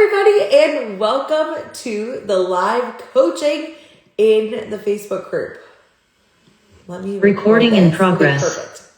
everybody, and welcome to the live coaching in the Facebook group. Let me recording in progress. Okay, perfect.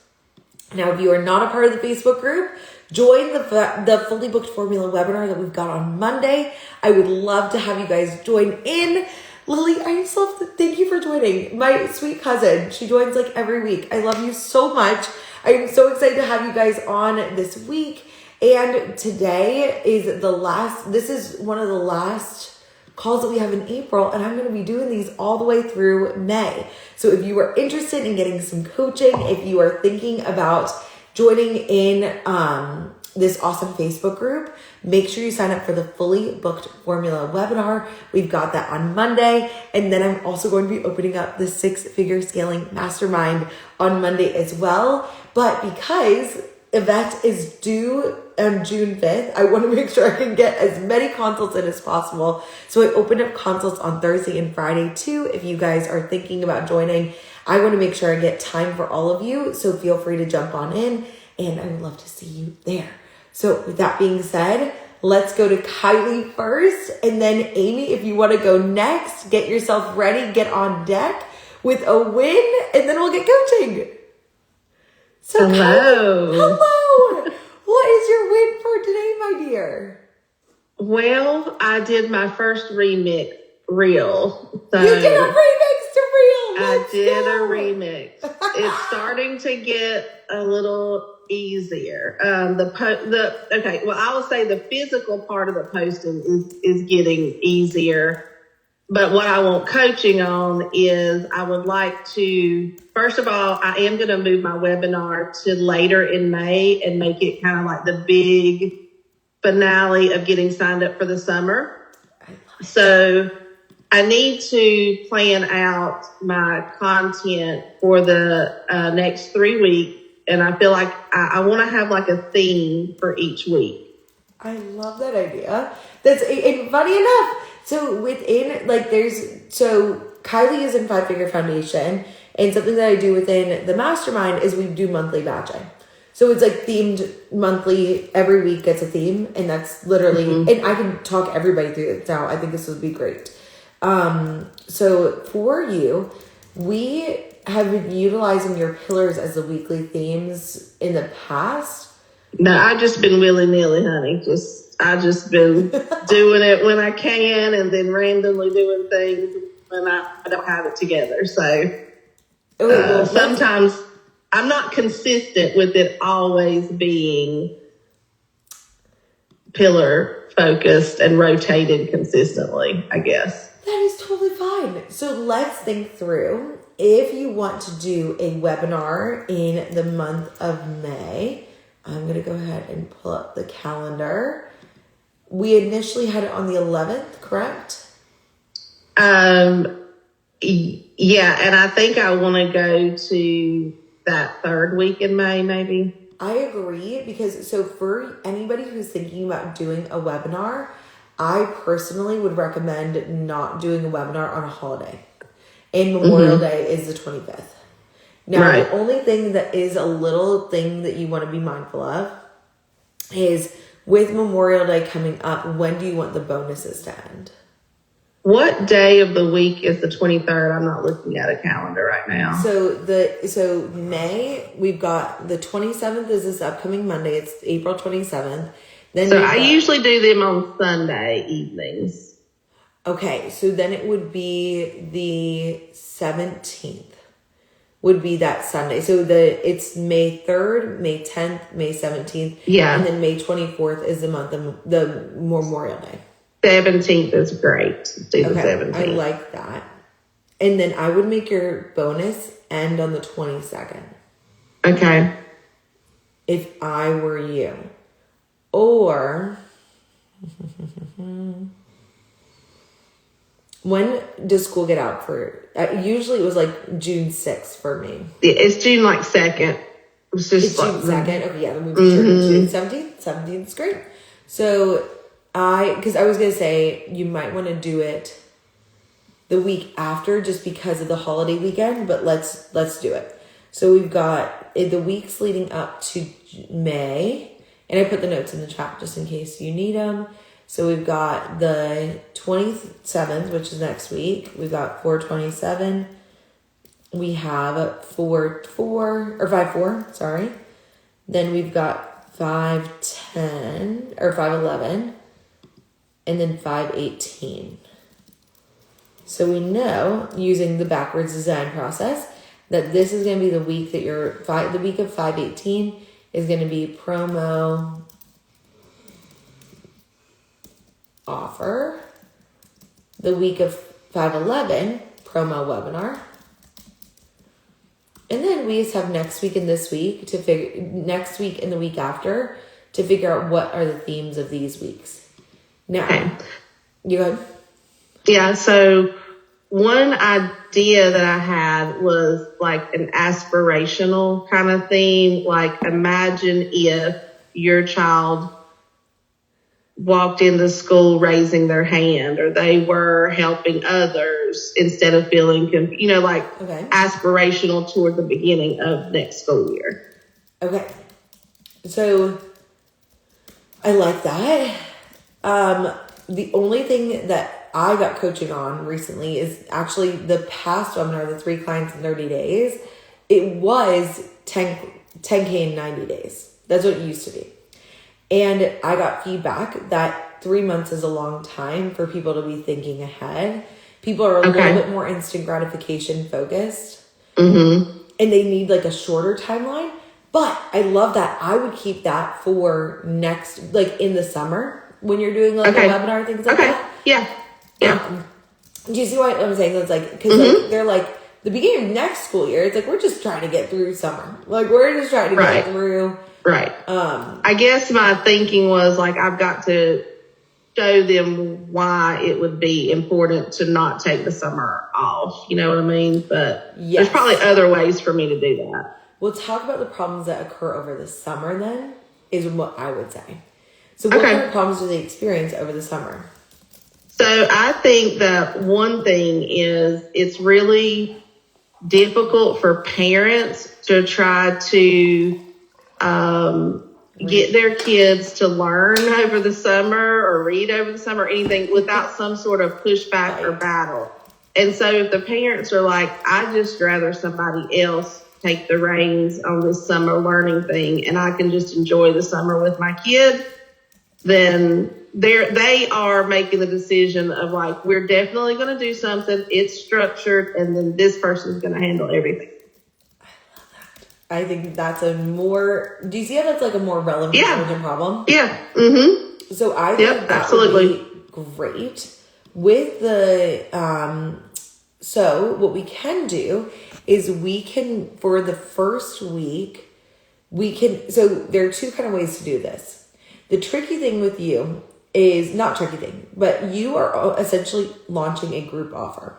Now, if you are not a part of the Facebook group, join the Fully Booked Formula webinar that we've got on Monday. I would love to have you guys join in. Lily, I just love thank you for joining. My sweet cousin, she joins like every week. I love you so much. I'm so excited to have you guys on this week. And today is this is one of the last calls that we have in April, and I'm going to be doing these all the way through May. So if you are interested in getting some coaching, if you are thinking about joining in this awesome Facebook group, make sure you sign up for the Fully Booked Formula webinar. We've got that on Monday. And then I'm also going to be opening up the 6-figure scaling mastermind on Monday as well. But because Yvette is due on June 5th, I want to make sure I can get as many consults in as possible. So I opened up consults on Thursday and Friday too. If you guys are thinking about joining, I want to make sure I get time for all of you. So feel free to jump on in, and I would love to see you there. So with that being said, let's go to Kylie first, and then Amy, if you want to go next, get yourself ready, get on deck with a win, and then we'll get coaching. So hello. Kylie, hello. What is your win for today, my dear? Well, I did my first remix reel. So you did a remix to reel. I did a remix. It's starting to get a little easier. I will say the physical part of the posting is getting easier. But what I want coaching on is I would like to, first of all, I am going to move my webinar to later in May and make it kind of like the big finale of getting signed up for the summer. So I need to plan out my content for the next 3 weeks. And I feel like I want to have like a theme for each week. I love that idea. And funny enough, so Kylie is in 5-Figure Foundation, and something that I do within the mastermind is we do monthly batching. So it's like themed monthly, every week gets a theme, and that's literally, and I can talk everybody through it now. I think this would be great. So for you, we have been utilizing your pillars as the weekly themes in the past. No, I've just been willy-nilly, honey. I've just been doing it when I can, and then randomly doing things when I don't have it together. So sometimes I'm not consistent with it always being pillar focused and rotated consistently, I guess. That is totally fine. So let's think through. If you want to do a webinar in the month of May, I'm going to go ahead and pull up the calendar. We initially had it on the 11th, correct? Yeah, and I think I want to go to that third week in May, maybe. I agree, because so for anybody who's thinking about doing a webinar, I personally would recommend not doing a webinar on a holiday. And Memorial Day is the 25th. Now, The only thing that is a little thing that you want to be mindful of is with Memorial Day coming up, when do you want the bonuses to end? What day of the week is the 23rd? I'm not looking at a calendar right now. So May, we've got the 27th is this upcoming Monday. It's April 27th. Then I usually do them on Sunday evenings. Okay, so then it would be the 17th. Would be that Sunday. So it's May 3rd, May 10th, May 17th. Yeah. And then May 24th is the Memorial Day. 17th is great. Do the 17th. I like that. And then I would make your bonus end on the 22nd. Okay. If I were you. Or when does school get out for? Usually it was like June 6th for me. It's June 2nd. It's June 2nd. Okay, yeah, then we be sure June 17th. 17th is great. So because I was going to say you might want to do it the week after just because of the holiday weekend, but let's do it. So we've got the weeks leading up to May, and I put the notes in the chat just in case you need them. So we've got the 27th, which is next week. We've got 427. We have 5-4, sorry. Then we've got 5-10 or 5-11, and then 5-18. So we know, using the backwards design process, that this is going to be the week that the week of 5-18 is going to be promo offer. The week of 5-11, promo webinar. And then we just have next week and this week next week and the week after to figure out what are the themes of these weeks. Now, you go ahead. Yeah, so one idea that I had was like an aspirational kind of theme. Like, imagine if your child walked into school raising their hand, or they were helping others instead of feeling, aspirational toward the beginning of next school year. Okay. So I like that. The only thing that I got coaching on recently is actually the past webinar, the 3 clients in 30 days. It was 10K in 90 days. That's what it used to be. And I got feedback that 3 months is a long time for people to be thinking ahead. People are a little bit more instant gratification focused. Mm-hmm. And they need like a shorter timeline. But I love that. I would keep that for next, like in the summer when you're doing like a webinar, things like that. Yeah. Do you see what I'm saying? It's like, because they're like, the beginning of next school year, it's like, we're just trying to get through summer. Like, we're just trying to get through. Right. I guess my thinking was like, I've got to show them why it would be important to not take the summer off. You know what I mean? But there's probably other ways for me to do that. We'll talk about the problems that occur over the summer then, is what I would say. So what kind of problems do they experience over the summer? So I think that one thing is it's really difficult for parents to try to get their kids to learn over the summer or read over the summer or anything without some sort of pushback or battle. And so if the parents are like, I'd just rather somebody else take the reins on this summer learning thing and I can just enjoy the summer with my kid, then they are making the decision of like, we're definitely going to do something. It's structured, and then this person's going to handle everything. I think that's do you see how that's like a more relevant problem? Yeah. Mm-hmm. So I think that would be great with the, so what we can do is for the first week, so there are 2 kind of ways to do this. The tricky thing with you is not tricky thing, but you are essentially launching a group offer.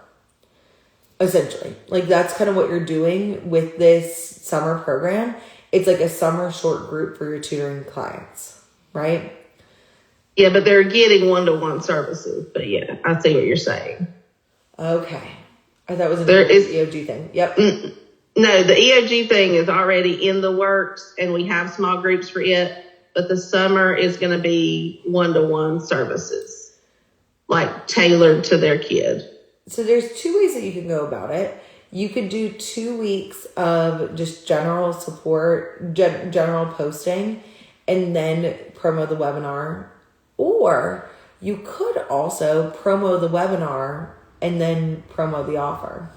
Essentially, like that's kind of what you're doing with this summer program. It's like a summer short group for your tutoring clients, right? Yeah, but they're getting 1-to-1 services. But yeah, I see what you're saying. Okay. I thought it was an EOG thing. Yep. No, the EOG thing is already in the works, and we have small groups for it. But the summer is going to be 1-to-1 services, like tailored to their kid. So there's 2 ways that you can go about it. You could do 2 weeks of just general support, general posting, and then promo the webinar. Or you could also promo the webinar and then promo the offer.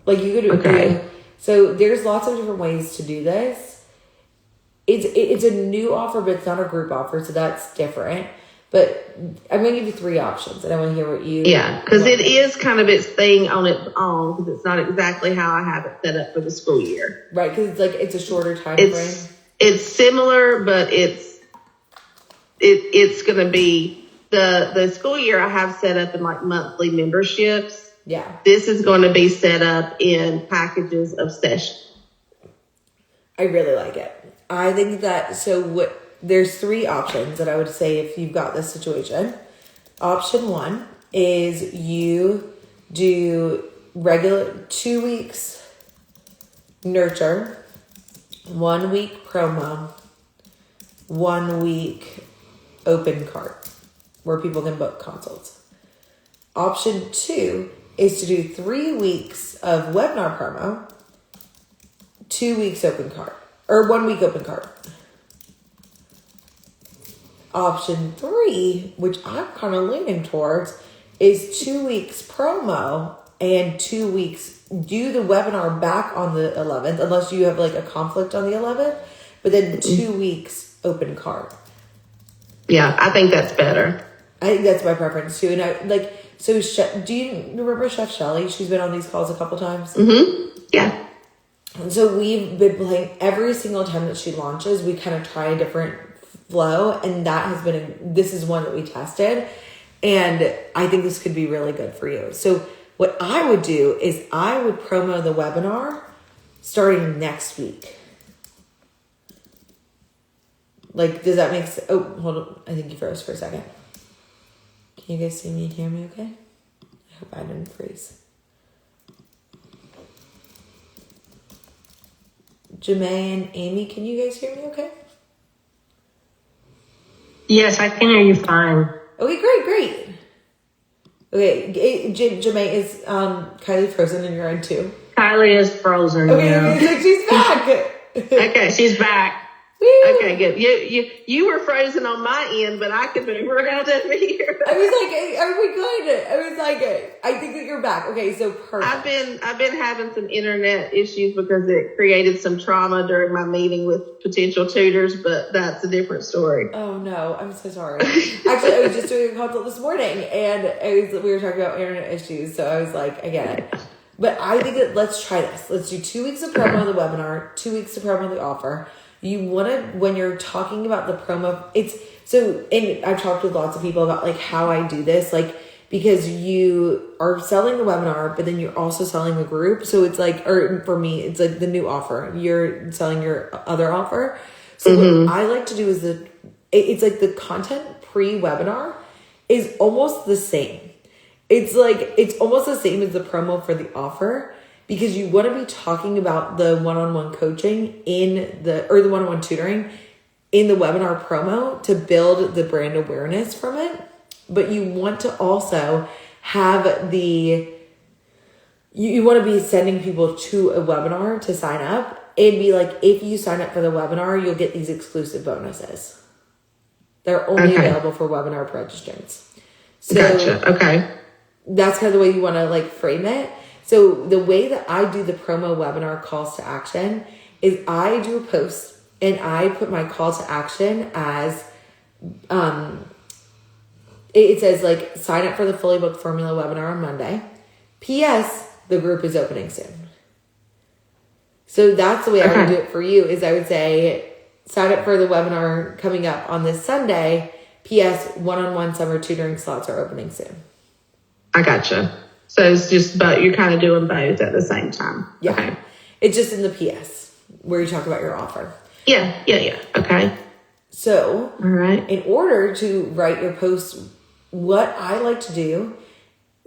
Like you could do. So there's lots of different ways to do this. It's a new offer, but it's not a group offer, so that's different. But I'm going to give you 3 options, and I want to hear what you... Yeah, because it is kind of its thing on its own, because it's not exactly how I have it set up for the school year. Right, because it's a shorter time frame. It's similar, but it's going to be... The school year I have set up in like monthly memberships. Yeah. This is going to be set up in packages of sessions. I really like it. I think that... There's 3 options that I would say if you've got this situation. Option 1 is you do regular 2 weeks nurture, 1 week promo, 1 week open cart where people can book consults. Option 2 is to do 3 weeks of webinar promo, 2 weeks open cart, or 1 week open cart. Option 3, which I'm kind of leaning towards, is 2 weeks promo and 2 weeks do the webinar back on the 11th, unless you have like a conflict on the 11th, but then 2 weeks open cart. Yeah, I think that's better. I think that's my preference too. And I like, so do you remember Chef Shelly? She's been on these calls a couple times. Yeah. And so we've been playing every single time that she launches. We kind of try a different flow, and that has been this is one that we tested, and I think this could be really good for you. So what I would do is I would promo the webinar starting next week. Like, does that make sense? Oh, hold on. I think you froze for a second. Can you guys see me and hear me okay? I hope I didn't freeze. Jamae and Amy, can you guys hear me okay? Yes, I can hear you fine. Okay, great. Okay, Jamae, is Kylie frozen and you're on too? Kylie is frozen. Okay, now. she's back. Okay, she's back. Woo. Okay, good. You were frozen on my end, but I could move around over here. I was like, are we good? I was like, I think that you're back. Okay, so perfect. I've been having some internet issues because it created some trauma during my meeting with potential tutors, but that's a different story. Oh no, I'm so sorry. Actually, I was just doing a consult this morning, and we were talking about internet issues, so I was like, I get it. But I think that let's try this. Let's do 2 weeks of promo of the webinar, 2 weeks to promo the offer. You want to, when you're talking about the promo, it's so, and I've talked with lots of people about like how I do this, like, because you are selling the webinar, but then you're also selling the group. So it's like, or for me, it's like the new offer. You're selling your other offer. So what I like to do is it's like the content pre-webinar is almost the same. It's like, it's almost the same as the promo for the offer, because you want to be talking about the one-on-one coaching or the one-on-one tutoring in the webinar promo to build the brand awareness from it. But you want to also have you want to be sending people to a webinar to sign up and be like, if you sign up for the webinar, you'll get these exclusive bonuses. They're only available for webinar registrants. So Gotcha. Okay. That's kind of the way you want to like frame it. So the way that I do the promo webinar calls to action is I do a post and I put my call to action as, it says like, sign up for the Fully Booked Formula webinar on Monday. P.S. The group is opening soon. So that's the way I would do it for you is I would say, sign up for the webinar coming up on this Sunday. P.S. One-on-one summer tutoring slots are opening soon. I gotcha. So it's just you're kind of doing both at the same time. Yeah. Okay. It's just in the PS where you talk about your offer. Yeah. Okay. So, all right. In order to write your post, what I like to do,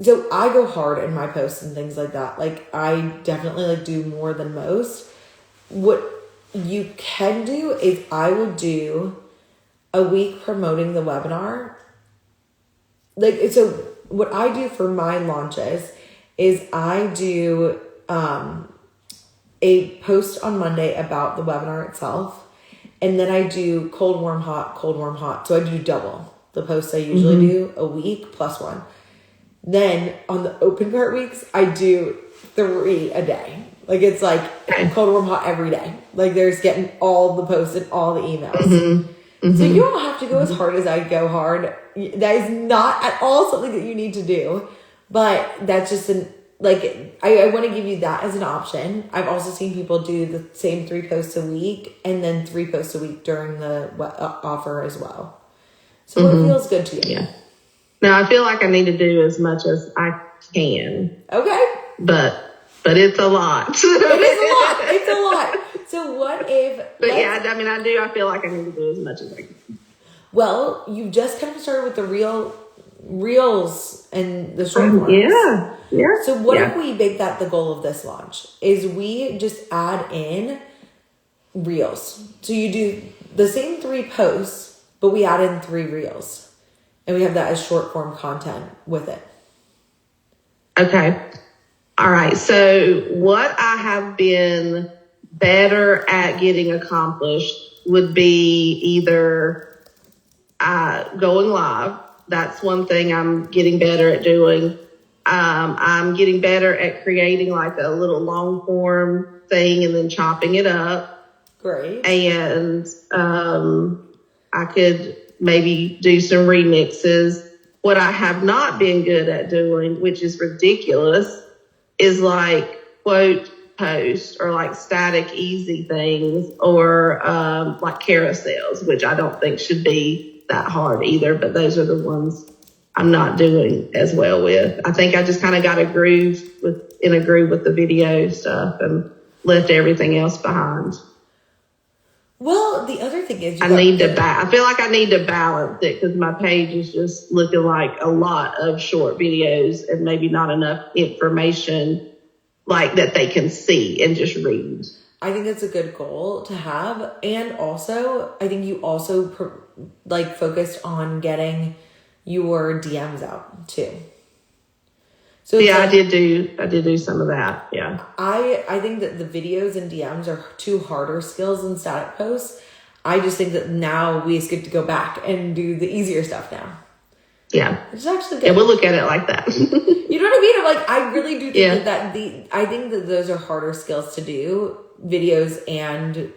so I go hard in my posts and things like that. Like I definitely like do more than most. What you can do is I would do a week promoting the webinar. Like, so what I do for my launches is I do a post on Monday about the webinar itself. And then I do cold, warm, hot, cold, warm, hot. So I do double the posts I usually do a week plus one. Then on the open cart weeks, I do 3 a day. Like it's like cold, warm, hot every day. Like there's getting all the posts and all the emails. So you don't have to go as hard as I go hard. That is not at all something that you need to do. But that's just I want to give you that as an option. I've also seen people do the same 3 posts a week and then 3 posts a week during the offer as well. So what feels good to you? Yeah. Now I feel like I need to do as much as I can. Okay. But it's a lot. It is a lot. It's a lot. So what if... But yeah, I mean, I feel like I need to do as much as I can. Well, you just kind of started with the reels and the short ones. Yeah. So what if we make that the goal of this launch? Is we just add in reels. So you do the same 3 posts, but we add in 3 reels, and we have that as short form content with it. Okay. All right. So what I have been better at getting accomplished would be either going live. That's one thing I'm getting better at doing. I'm getting better at creating like a little long form thing and then chopping it up. Great. And I could maybe do some remixes. What I have not been good at doing, which is ridiculous, is like quote post or like static easy things or like carousels, which I don't think should be that hard either, but those are the ones I'm not doing as well with. I think I just kind of got in a groove with the video stuff and left everything else behind. Well, the other thing is I feel like I need to balance it because my page is just looking like a lot of short videos and maybe not enough information like that they can see and just read. I think it's a good goal to have. And also, I think you also focused on getting your DMs out too. So yeah, I did do some of that. Yeah. I think that the videos and DMs are 2 harder skills than static posts. I just think that now we just get to go back and do the easier stuff now. Yeah. Which is actually good. Yeah, we'll look at it like that. You know what I mean? I'm like, I really do think I think that those are harder skills to do. Videos and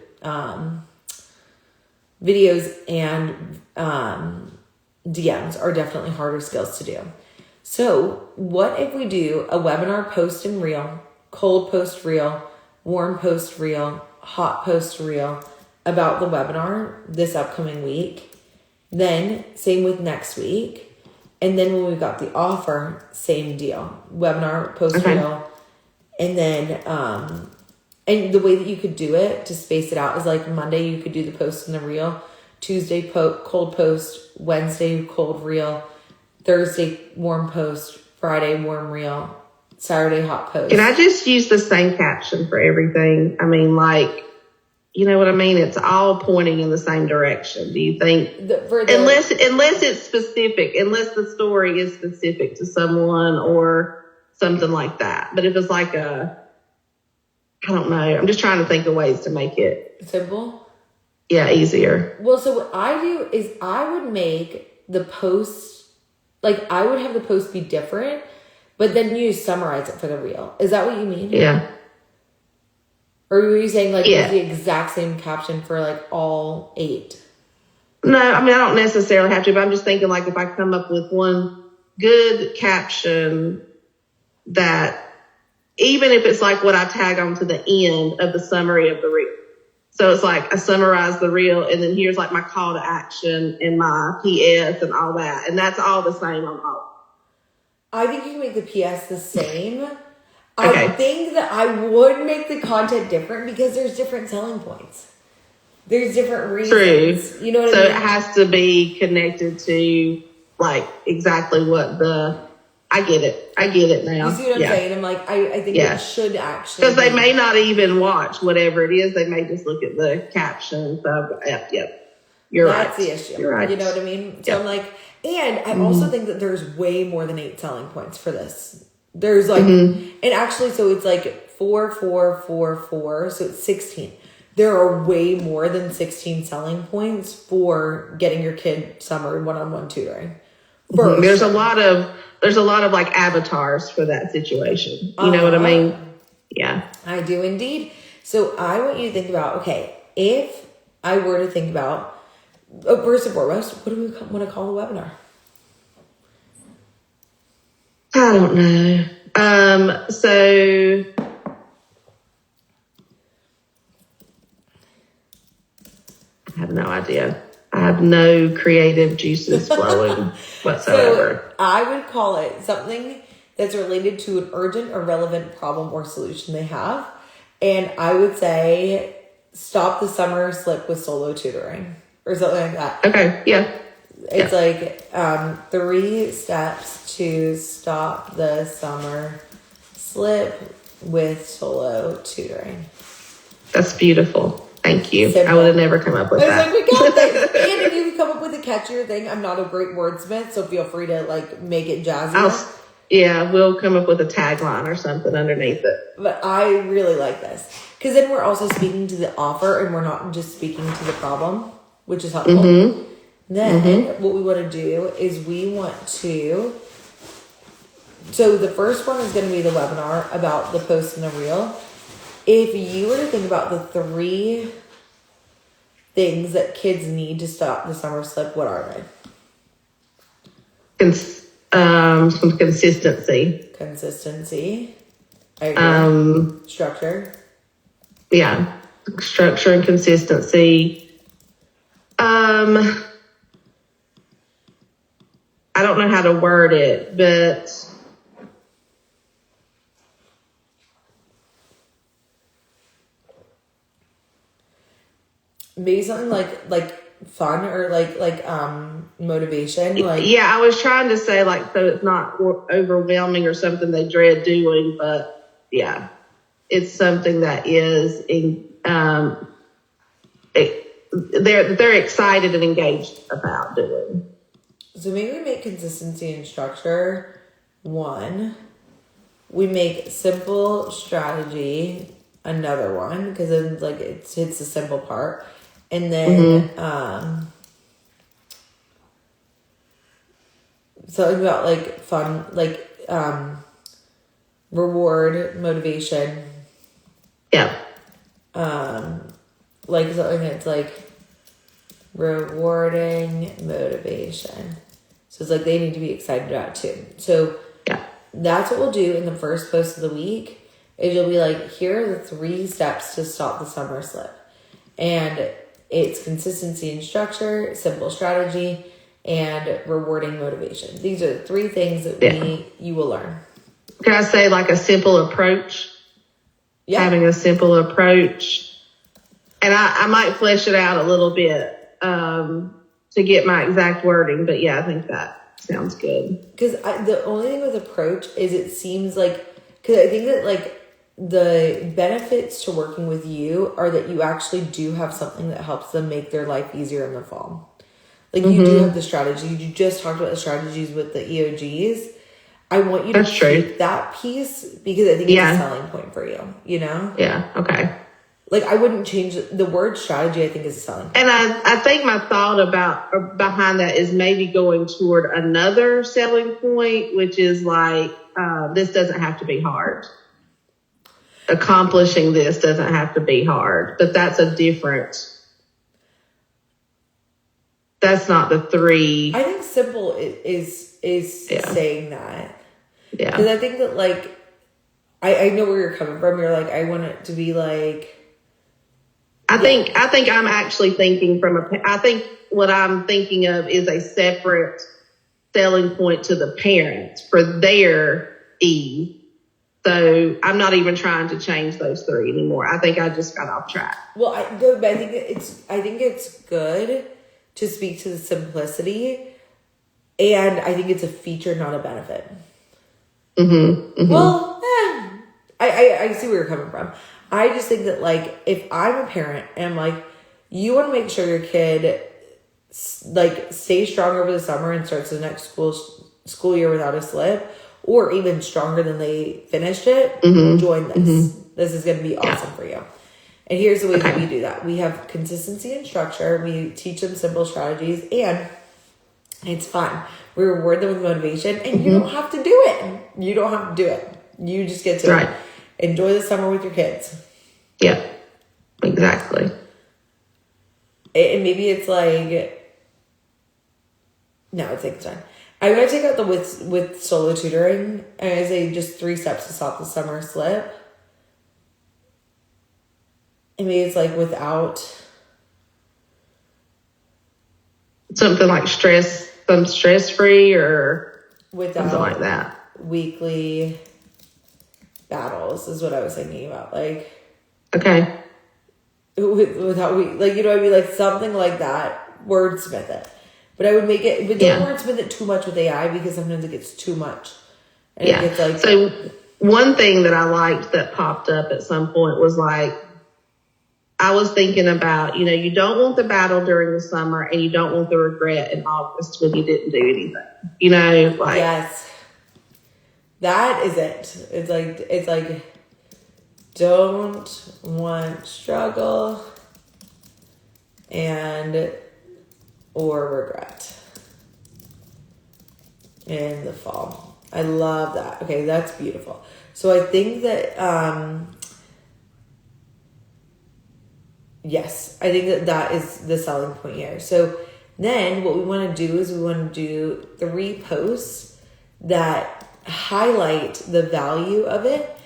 DMs are definitely harder skills to do. So what if we do a webinar post and reel, cold post reel, warm post reel, hot post reel about the webinar this upcoming week? Then same with next week. And then when we've got the offer, same deal. Webinar post reel. And then and the way that you could do it to space it out is like Monday you could do the post and the reel, Tuesday cold post, Wednesday cold reel, Thursday warm post, Friday warm reel, Saturday hot post. Can I just use the same caption for everything? I mean, like, you know what I mean? It's all pointing in the same direction. Do you think? Unless it's specific, unless the story is specific to someone or something like that. But if it's like I don't know. I'm just trying to think of ways to make it simple. Yeah, easier. Well, so what I do is I would make the post, like I would have the post be different, but then you summarize it for the reel. Is that what you mean? Yeah. Or were you saying like use the exact same caption for like all 8? No, I mean, I don't necessarily have to, but I'm just thinking like if I come up with one good caption that even if it's like what I tag on to the end of the summary of the reel. So it's like I summarize the reel and then here's like my call to action and my PS and all that. And that's all the same on all. I think you can make the PS the same. Okay. I think that I would make the content different because there's different selling points. There's different reasons. True. You know what I So mean? it has to be connected to like exactly what I get it now. You see what I'm saying? I'm like, I think it should actually. Because they may not even watch whatever it is. They may just look at the caption. So, yep. You're right. That's the issue. You're right. You know what I mean? So I'm like, and I also think that there's way more than 8 selling points for this. There's like, and actually, so it's like 4, 4, 4, 4. So it's 16. There are way more than 16 selling points for getting your kid summer one-on-one tutoring. There's a lot of like avatars for that situation. You know what I mean? Yeah. I do indeed. So I want you to think about, okay, if I were to think about, first and foremost, what do we want to call the webinar? I don't know. So I have no idea. I have no creative juices flowing whatsoever. So I would call it something that's related to an urgent or relevant problem or solution they have. And I would say stop the summer slip with solo tutoring or something like that. Okay. Yeah. It's like 3 steps to stop the summer slip with solo tutoring. That's beautiful. Thank you. Simple. I would have never come up with I was that. like, we got this. And if you come up with a catchier thing, I'm not a great wordsmith, so feel free to like make it jazzy. We'll come up with a tagline or something underneath it. But I really like this because then we're also speaking to the offer and we're not just speaking to the problem, which is helpful. Then what we want to do is we want to. So the first one is going to be the webinar about the post and the reel. If you were to think about the 3 things that kids need to stop the summer slip, what are they? Some consistency. Consistency. I agree. Structure. Yeah. Structure and consistency. I don't know how to word it, but maybe something like fun or like motivation. Like yeah, I was trying to say like so it's not overwhelming or something they dread doing, but yeah, it's something that is they're excited and engaged about doing. So maybe we make consistency and structure 1. We make simple strategy another one because then like it's the simple part. And then something about like fun, like reward, motivation. Yeah. Like something that's like rewarding motivation. So it's like they need to be excited about it too. So yeah, that's what we'll do in the first post of the week. Is you'll be like, here are the 3 steps to stop the summer slip. And it's consistency and structure, simple strategy, and rewarding motivation. These are the 3 things that you will learn. Can I say like a simple approach? Yeah. Having a simple approach. And I might flesh it out a little bit to get my exact wording. But yeah, I think that sounds good. Because the only thing with approach is it seems like, because I think that like the benefits to working with you are that you actually do have something that helps them make their life easier in the fall. Like you do have the strategy. You just talked about the strategies with the EOGs. I want you to keep that piece because I think it's a selling point for you, you know? Yeah. Okay. Like I wouldn't change the word strategy. I think is a selling point. And I think my thought behind that is maybe going toward another selling point, which is like, this doesn't have to be hard. Accomplishing this doesn't have to be hard, but that's not the 3. I think simple is saying that. Yeah. Because I think that like, I know where you're coming from. You're like, I want it to be like. I think I'm actually thinking I think what I'm thinking of is a separate selling point to the parents for their ease. So I'm not even trying to change those 3 anymore. I think I just got off track. Well, I think it's good to speak to the simplicity, and I think it's a feature, not a benefit. Well, I see where you're coming from. I just think that like if I'm a parent and I'm like, you want to make sure your kid like stays strong over the summer and starts the next school year without a slip. Or even stronger than they finished it, join this. This is going to be awesome for you. And here's the way that we do that. We have consistency and structure. We teach them simple strategies. And it's fun. We reward them with motivation. And you don't have to do it. You don't have to do it. You just get to enjoy the summer with your kids. Yeah, exactly. And maybe it's like, no, it takes time. I'm going to take out the with solo tutoring. And I say just 3 steps to stop the summer slip. And maybe it's like without. Something like stress-free or without something like that. Weekly battles is what I was thinking about. Like. Okay. Without, like, you know what I mean? Like something like that. Wordsmith it. But I would make it, but don't wordsmith it too much with AI because sometimes it gets too much. And it gets like. So one thing that I liked that popped up at some point was like, I was thinking about, you don't want the battle during the summer and you don't want the regret in August when you didn't do anything. Yes. That is it. It's like don't want struggle or regret in the fall. I love that. Okay, that's beautiful. So I think that yes, I think that is the selling point here. So then what we want to do is we want to do 3 posts that highlight the value of it.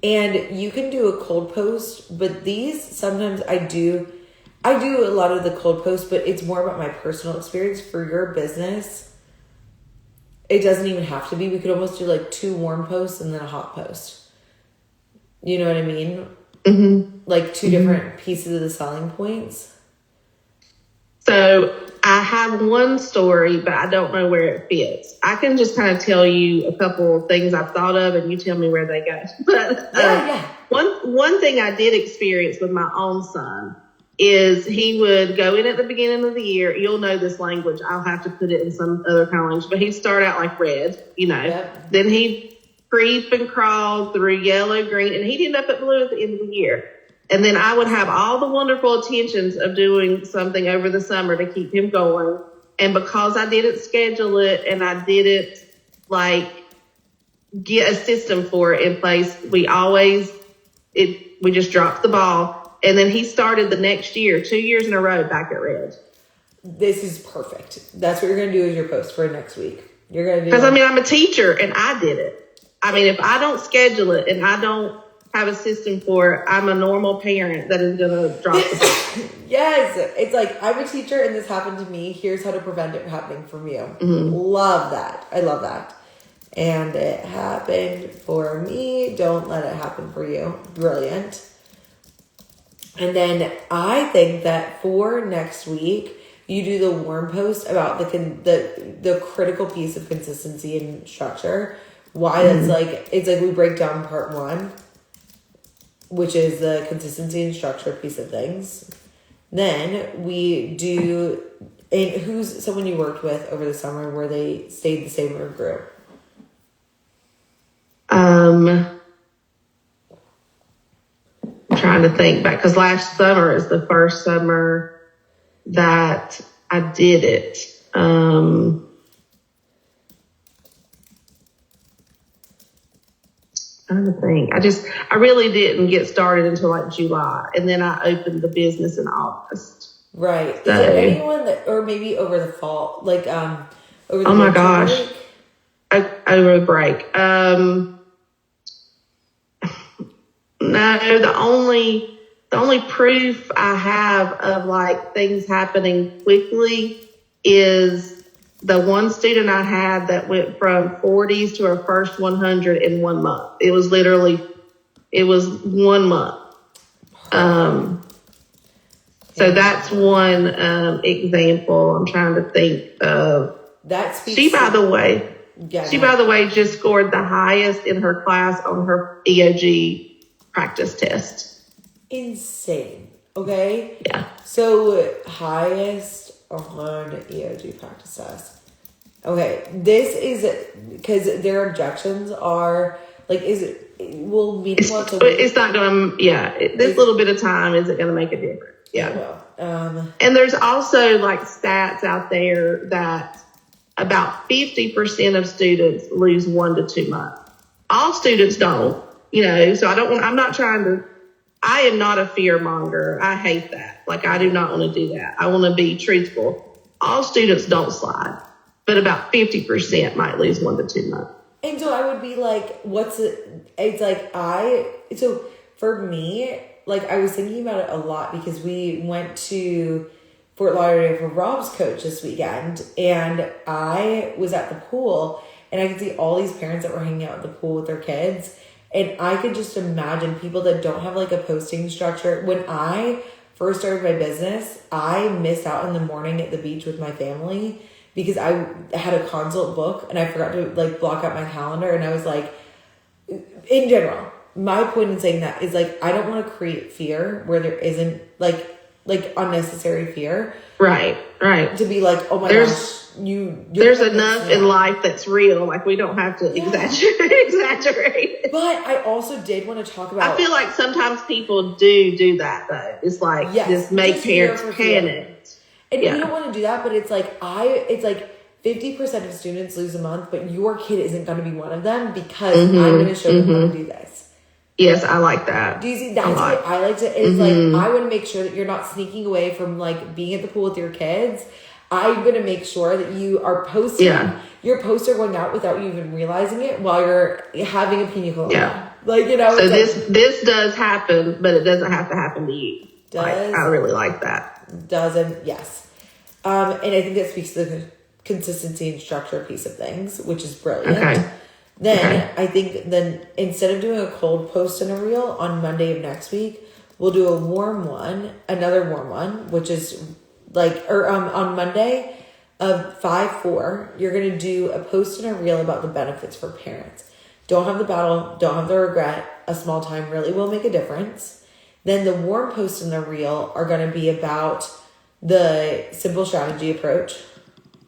And you can do a cold post, but these sometimes I do a lot of the cold posts, but it's more about my personal experience. For your business, it doesn't even have to be. We could almost do like 2 warm posts and then a hot post. You know what I mean? Mm-hmm. Like 2 different pieces of the selling points. So I have one story, but I don't know where it fits. I can just kind of tell you a couple of things I've thought of, and you tell me where they go. But Yeah. One thing I did experience with my own son is he would go in at the beginning of the year. You'll know this language. I'll have to put it in some other kind of language, but he'd start out like red, Yep. Then he'd creep and crawl through yellow, green, and he'd end up at blue at the end of the year. And then I would have all the wonderful intentions of doing something over the summer to keep him going. And because I didn't schedule it and I didn't get a system for it in place, we just dropped the ball. And then he started the next year, 2 years in a row, back at red. This is perfect. That's what you're going to do as your post for next week. You're going to do Because I'm a teacher and I did it. If I don't schedule it and I don't have a system for it, I'm a normal parent that is going to drop the ball. Yes. It's like, I'm a teacher and this happened to me. Here's how to prevent it happening from you. Mm-hmm. Love that. I love that. And it happened for me. Don't let it happen for you. Brilliant. And then I think that for next week, you do the warm post about the critical piece of consistency and structure. Why that's it's like we break down part 1, which is the consistency and structure piece of things. Then we do, and who's someone you worked with over the summer where they stayed the same or grew? I'm trying to think back because last summer is the first summer that I did it. Trying to think. I really didn't get started until like July, and then I opened the business in August. Right. So, is there anyone that, or maybe over the fall, over the oh my gosh, break? Over the break. No, the only proof I have of things happening quickly is the one student I had that went from 40s to her first 100 in 1 month. It was 1 month. So that's one example I'm trying to think of. She, by the way, just scored the highest in her class on her EOG practice test. Insane. Okay? Yeah. So highest on EOG practice test. Okay. This is because their objections are it's not going to, this little bit of time isn't going to make a difference. Yeah. And there's also stats out there that about 50% of students lose 1 to 2 months. All students don't, so I am not a fear monger. I hate that. I do not want to do that. I want to be truthful. All students don't slide, but about 50% might lose 1 to 2 months. And so I would be so for me, I was thinking about it a lot because we went to Fort Lauderdale for Rob's coach this weekend, and I was at the pool and I could see all these parents that were hanging out at the pool with their kids. And I could just imagine people that don't have a posting structure. When I first started my business, I missed out in the morning at the beach with my family because I had a consult book and I forgot to block out my calendar. And I was in general, my point in saying that is like, I don't want to create fear where there isn't like unnecessary fear. Right. To be like, oh my gosh, there's enough in life that's real. Like we don't have to exaggerate. But I also did want to talk about. I feel like sometimes people do that though. It's like just make parents panic. And we don't want to do that, but it's like 50% of students lose a month, but your kid isn't going to be one of them because I'm going to show them how to do this. Yes, I like that. Do you see? That's why I liked it. It's like, I want to make sure that you're not sneaking away from like being at the pool with your kids. I'm going to make sure that you are posting your posts are going out without you even realizing it while you're having a pina colada. Yeah. Like, you know. So this does happen, but it doesn't have to happen to you. I really like that. Doesn't, yes. And I think that speaks to the consistency and structure piece of things, which is brilliant. Okay. Then I think instead of doing a cold post and a reel on Monday of next week, we'll do another warm one, which is on Monday of 5/4, you're going to do a post and a reel about the benefits for parents. Don't have the battle, don't have the regret. A small time really will make a difference. Then the warm post and the reel are going to be about the simple strategy approach,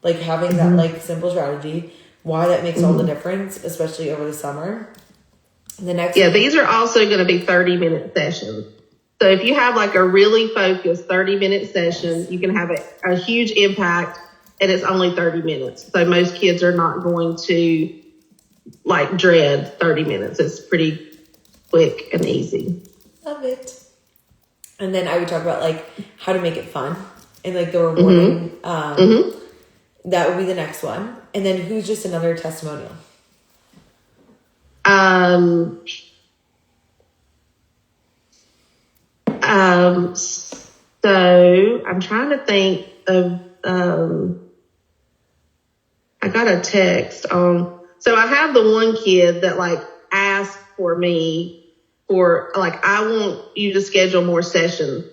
like having that like simple strategy, why that makes all the difference, especially over the summer. The next these are also going to be 30-minute sessions. So if you have like a really focused 30-minute session, you can have a huge impact, and it's only 30 minutes. So most kids are not going to like dread 30 minutes. It's pretty quick and easy. Love it. And then I would talk about like how to make it fun and like the rewarding. That would be the next one. And then who's just another testimonial? So I'm trying to think of, I got a text on, so I have the one kid that like asked for me for like, I want you to schedule more sessions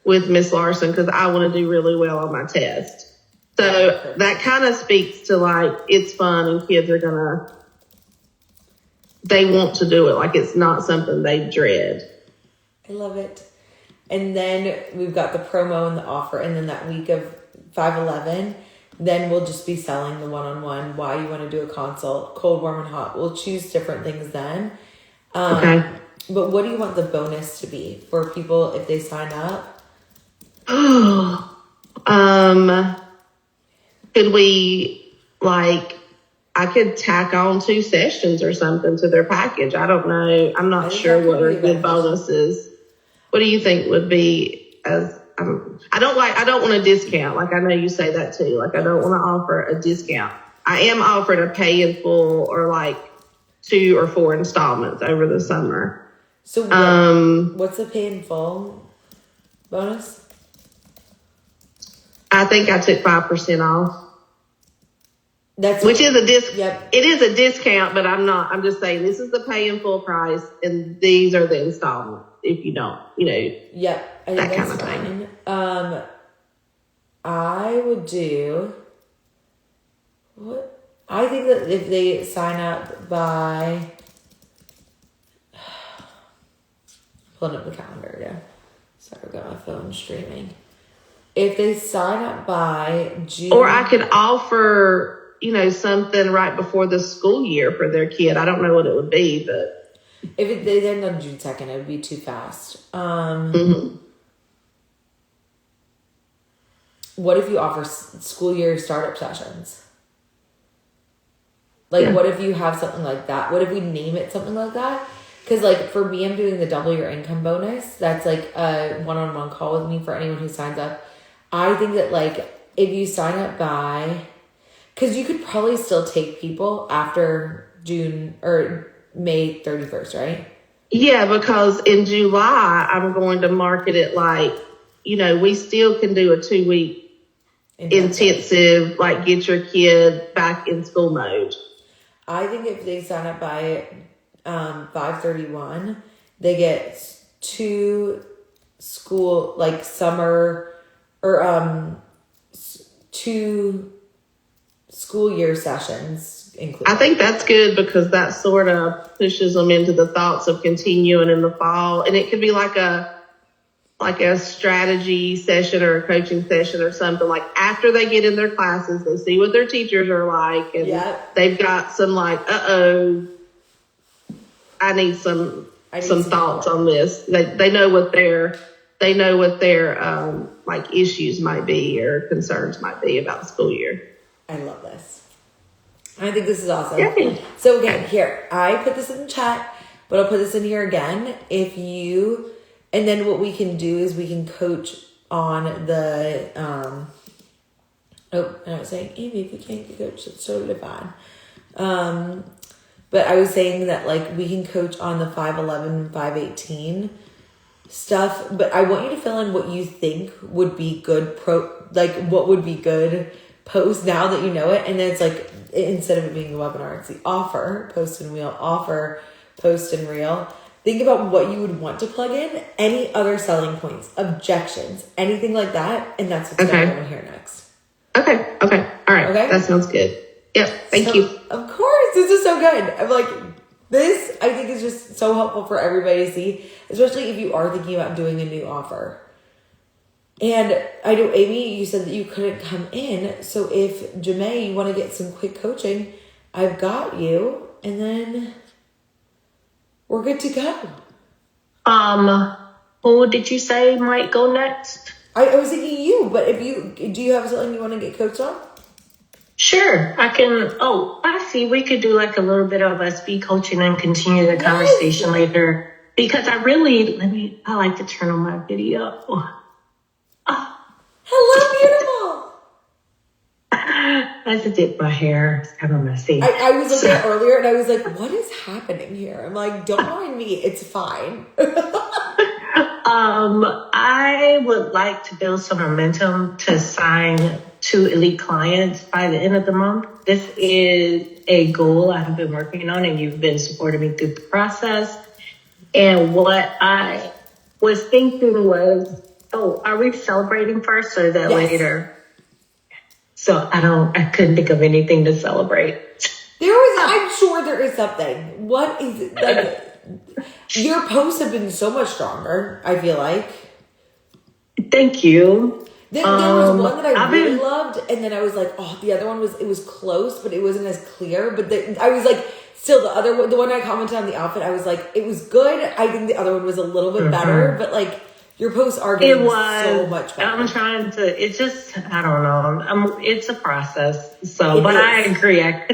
with Miss Larson because I want to do really well on my test. So that kind of speaks to like, it's fun and kids are they want to do it. Like it's not something they dread. I love it. And then we've got the promo and the offer. And then that week of 5/11, then we'll just be selling the one-on-one, why you want to do a consult, cold, warm, and hot. We'll choose different things then. Okay. But what do you want the bonus to be for people if they sign up? Could we I could tack on 2 sessions or something to their package. I don't know. I'm not sure what are good bonuses. What do you think would be I don't want a discount. Like I know you say that too. Like I don't want to offer a discount. I am offering a pay in full or like 2 or 4 installments over the summer. So what's the pay in full bonus? I think I took 5% off. Which is a Yep. It is a discount, but I'm just saying this is the pay in full price and these are the installments if you don't, Yep. I think that that's kind of fine. thing. I would do what? I think that if they sign up by pulling up the calendar, yeah. Sorry, I've got my phone streaming. If they sign up by June, or I could offer, something right before the school year for their kid. I don't know what it would be, but if they end on June 2nd, it would be too fast. What if you offer school year startup sessions? What if you have something like that? What if we name it something like that? Because, for me, I'm doing the double your income bonus. That's, a one-on-one call with me for anyone who signs up. I think that, if you sign up by... Because you could probably still take people after June or May 31st, right? Yeah, because in July, I'm going to market it we still can do a 2-week intensive, get your kid back in school mode. I think if they sign up by 5/31, they get 2 school, summer or 2 school year sessions include. I think that's good because that sort of pushes them into the thoughts of continuing in the fall. And it could be like a strategy session or a coaching session or something. Like after they get in their classes, they see what their teachers are like, and they've got some like, I need some thoughts on this. They know what their like issues might be or concerns might be about the school year. I love this. I think this is awesome. Yay. So again, here, I put this in the chat, but I'll put this in here again. And then what we can do is we can coach on the, and I was saying, Amy, if you can't get coached, it's totally fine. But I was saying that like we can coach on the 5'11", 5'18" stuff, but I want you to fill in what you think would be good what would be good post now that you know it. And then it's like, instead of it being a webinar, it's the offer, post and reel, offer, post and reel. Think about what you would want to plug in, any other selling points, objections, anything like that. And that's what's going on here next. Okay. All right. Okay. That sounds good. Yep. Thank you. Of course. This is so good. I'm like, this I think is just so helpful for everybody to see, especially if you are thinking about doing a new offer. And I know, Amy, you said that you couldn't come in. So if Jamae, you want to get some quick coaching, I've got you. And then we're good to go. Who did you say might go next? I was thinking you, but do you have something you want to get coached on? Sure, I can. Oh, I see. We could do like a little bit of a speed coaching and continue the conversation later. Because I like to turn on my video. Hello, beautiful. I had to dip my hair. It's kind of messy. I was looking at earlier and I was like, what is happening here? I'm like, don't mind me. It's fine. I would like to build some momentum to sign 2 elite clients by the end of the month. This is a goal I have been working on, and you've been supporting me through the process. And what I was thinking was, are we celebrating first or is that later? So I couldn't think of anything to celebrate. I'm sure there is something. What is it? Like, your posts have been so much stronger, I feel like. Thank you. There was one that I really loved, and then I was like, the other one was close, but it wasn't as clear. But I was like, still the one I commented on the outfit, I was like, it was good. I think the other one was a little bit better, but like your posts are getting so much better. I'm trying to. It's just I don't know. It's a process. So, but I agree. I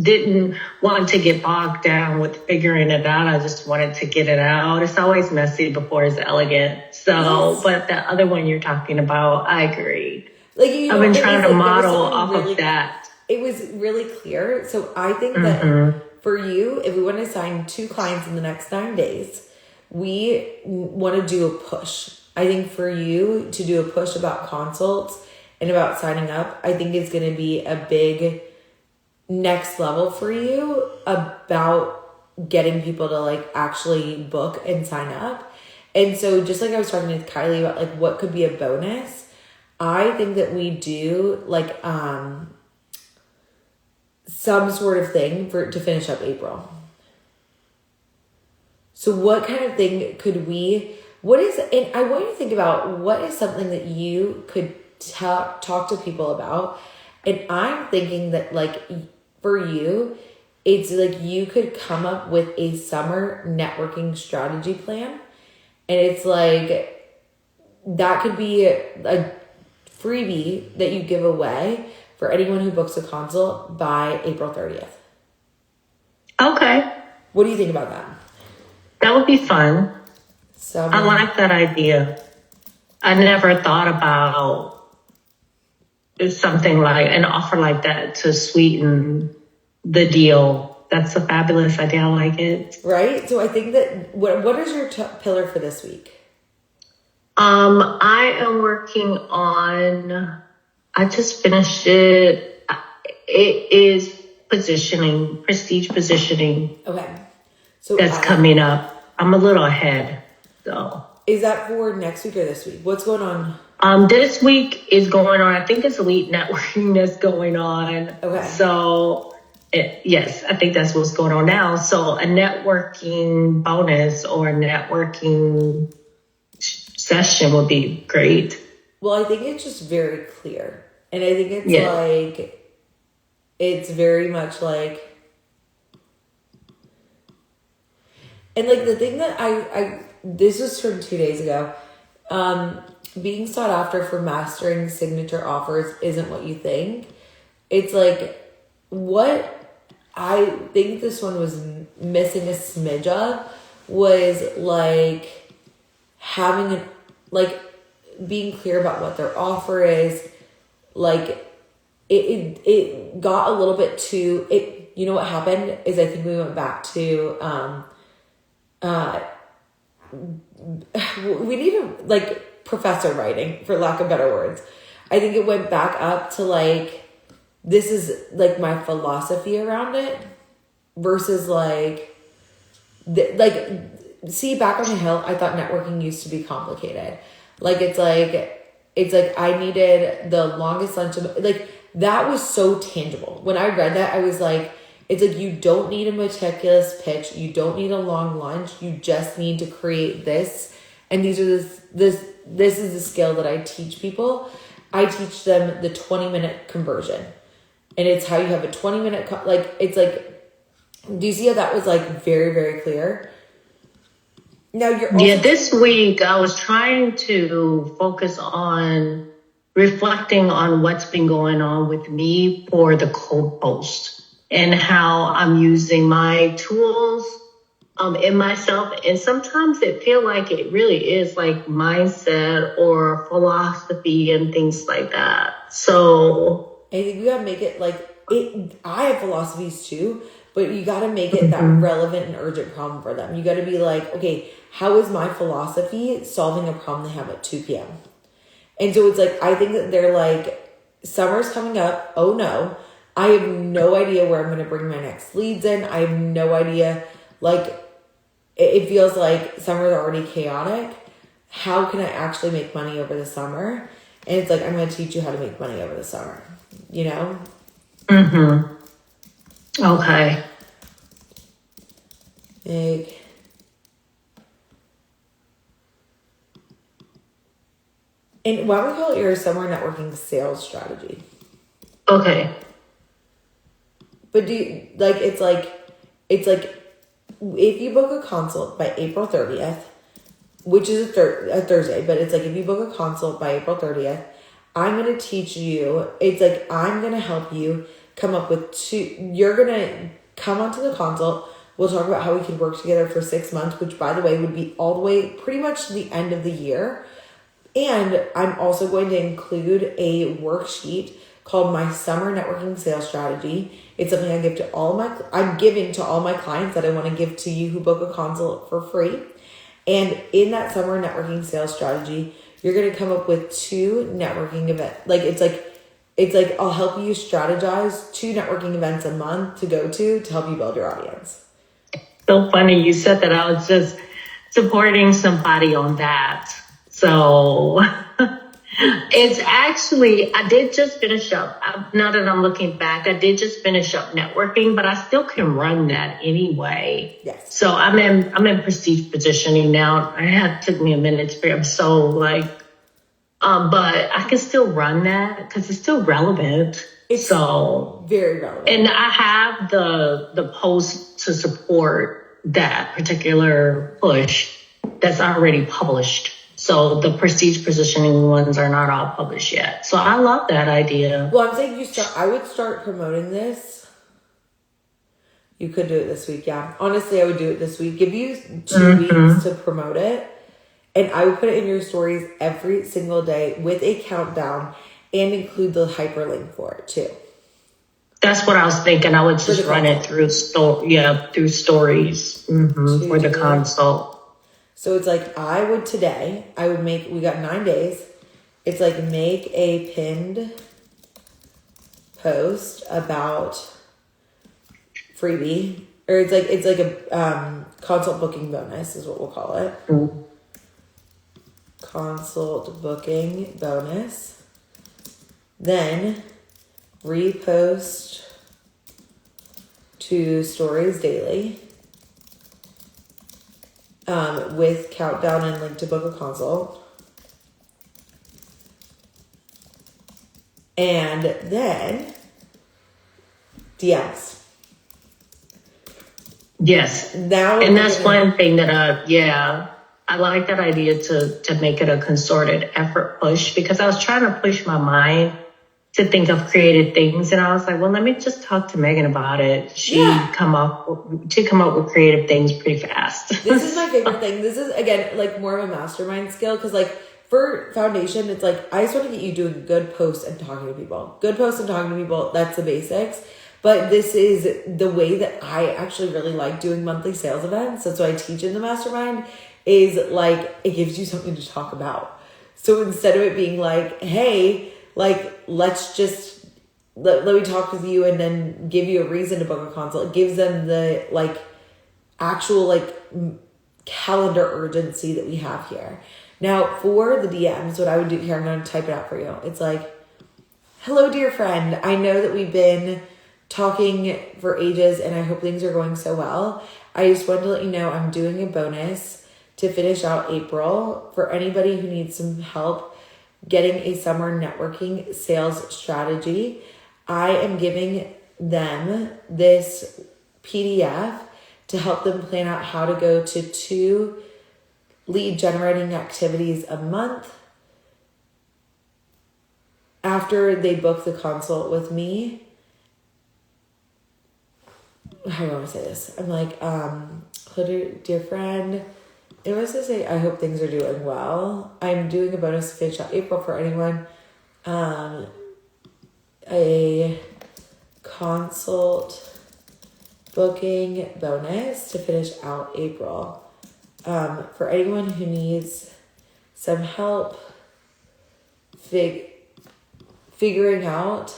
didn't want to get bogged down with figuring it out. I just wanted to get it out. It's always messy before it's elegant. So, but the other one you're talking about, I agree. Like I've been trying to model off of that. It was really clear. So I think that for you, if we want to sign 2 clients in the next 9 days, we want to do a push. I think for you to do a push about consults and about signing up, I think it's going to be a big next level for you about getting people to like actually book and sign up. And so just like I was talking to Kylie about like what could be a bonus, I think that we do like some sort of thing to finish up April. So what kind of thing could and I want you to think about what is something that you could talk to people about. And I'm thinking that like for you, it's like you could come up with a summer networking strategy plan. And it's like, that could be a freebie that you give away for anyone who books a consult by April 30th. Okay. What do you think about that? That would be fun. I like that idea. I never thought about something like an offer like that to sweeten the deal. That's a fabulous idea. I like it. Right? So I think that, what is your pillar for this week? I am working on, I just finished it. It is prestige positioning. Okay. So that's coming up. I'm a little ahead, though. Is that for next week or this week? What's going on? This week is going on. I think it's Elite Networking that's going on. Okay. So, yes, I think that's what's going on now. So, a networking bonus or a networking session would be great. Well, I think it's just very clear. And I think it's Yeah. like, it's very much like, and like the thing that this was from 2 days ago, being sought after for mastering signature offers isn't what you think. It's like, what I think this one was missing a smidge of was like having an, like being clear about what their offer is. Like it got a little bit too, you know what happened is I think we went back to, we need to like professor writing, for lack of better words. I think it went back up to like, this is like my philosophy around it versus like, see, back on the hill, I thought networking used to be complicated. Like, it's like I needed the longest lunch of, like, that was so tangible. When I read that, I was like, it's like, you don't need a meticulous pitch. You don't need a long lunch. You just need to create this. And these are this is the skill that I teach people. I teach them the 20-minute conversion. And it's how you have a 20-minute, like, it's like, do you see how that was like very, very clear? Now you're also- this week I was trying to focus on reflecting on what's been going on with me for the cold post and how I'm using my tools in myself. And sometimes it feel like it really is like mindset or philosophy and things like that. So I think you gotta make it like it. I have philosophies too, but you gotta make it that relevant and urgent problem for them. You gotta be like, okay, how is my philosophy solving a problem they have at 2 p.m.? And so it's like, I think that they're like, summer's coming up. Oh no, I have no idea where I'm gonna bring my next leads in. I have no idea. Like, it feels like summer's already chaotic. How can I actually make money over the summer? And it's like, I'm gonna teach you how to make money over the summer. You know? Okay. Like, and why don't we call it your summer networking sales strategy? Okay. But do you, like, it's like, if you book a consult by April 30th, which is a Thursday, but it's like, if you book a consult by April 30th, I'm going to teach you, it's like, I'm going to help you come up with you're going to come onto the consult. We'll talk about how we could work together for 6 months, which by the way, would be all the way pretty much to the end of the year. And I'm also going to include a worksheet called my summer networking sales strategy. It's something I give to I'm giving to all my clients that I want to give to you who book a consult for free. And in that summer networking sales strategy, you're going to come up with 2 networking events. It's like I'll help you strategize 2 networking events a month to go to help you build your audience. So funny you said that. I was just supporting somebody on that. So it's actually, I did just finish up. Now that I'm looking back, I did just finish up networking, but I still can run that anyway. Yes. So I'm in prestige positioning now. Took me a minute to figure. I'm so like, but I can still run that because it's still relevant. It's so very relevant. And I have the post to support that particular push that's already published. So the prestige positioning ones are not all published yet. So I love that idea. Well, I'm saying I would start promoting this. You could do it this week, yeah. Honestly, I would do it this week. Give you 2 weeks to promote it. And I would put it in your stories every single day with a countdown and include the hyperlink for it too. That's what I was thinking. I would just run it through stories for the consult. So it's like, we got 9 days. It's like, make a pinned post about freebie, or it's like a consult booking bonus is what we'll call it. consult booking bonus. Then repost to stories daily with countdown and link to book a consult. And then DMs. Yes. Now, and that's one thing that, I like that idea to make it a concerted effort push, because I was trying to push my mind to think of creative things. And I was like, well, let me just talk to Megan about it. She come up with creative things pretty fast. This is my favorite thing. This is, again, like more of a mastermind skill. Cause like for foundation, it's like, I just want to get you doing good posts and talking to people. Good posts and talking to people. That's the basics. But this is the way that I actually really like doing monthly sales events. That's what I teach in the mastermind, is like, it gives you something to talk about. So instead of it being like, hey, like, let's just, let me talk with you and then give you a reason to book a consult. It gives them the like actual like calendar urgency that we have here. Now for the DMs, what I would do here, I'm going to type it out for you. It's like, hello, dear friend. I know that we've been talking for ages and I hope things are going so well. I just wanted to let you know I'm doing a bonus to finish out April for anybody who needs some help getting a summer networking sales strategy. I am giving them this PDF to help them plan out how to go to 2 lead generating activities a month after they book the consult with me. How do I want to say this? I'm like, hello, dear friend. It was to say, I hope things are doing well. I'm doing a bonus to finish out April for anyone. A consult booking bonus to finish out April. For anyone who needs some help figuring out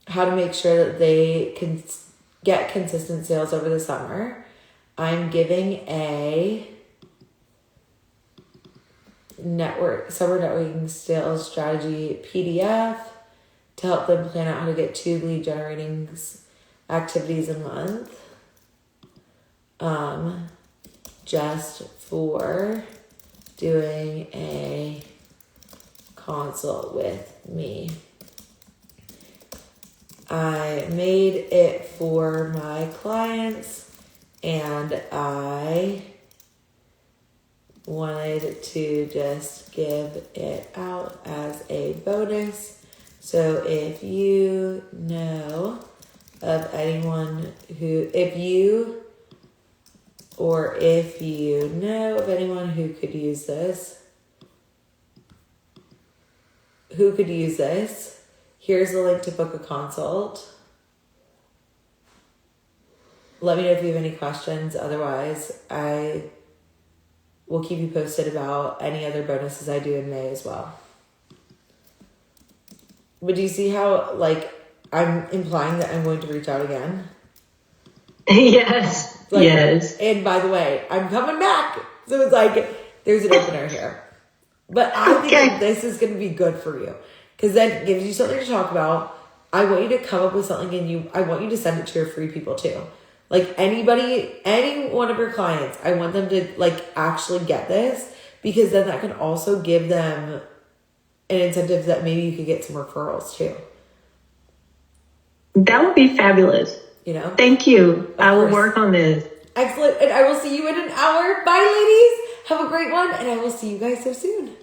how to make sure that they can get consistent sales over the summer, I'm giving a summer networking sales strategy PDF to help them plan out how to get 2 lead generating activities a month. Just for doing a consult with me. I made it for my clients and I wanted to just give it out as a bonus. So if you know of anyone who, if you know of anyone who could use this, here's the link to book a consult. Let me know if you have any questions. Otherwise, I will keep you posted about any other bonuses I do in May as well. But do you see how, like, I'm implying that I'm going to reach out again? Yes. Like, yes. And by the way, I'm coming back. So it's like, there's an opener here. But I think that this is going to be good for you. Because then it gives you something to talk about. I want you to come up with something and I want you to send it to your free people too. Like any one of your clients, I want them to like actually get this, because then that can also give them an incentive that maybe you could get some referrals too. That would be fabulous. You know? Thank you. I will work on this. Excellent. And I will see you in an hour. Bye, ladies. Have a great one. And I will see you guys so soon.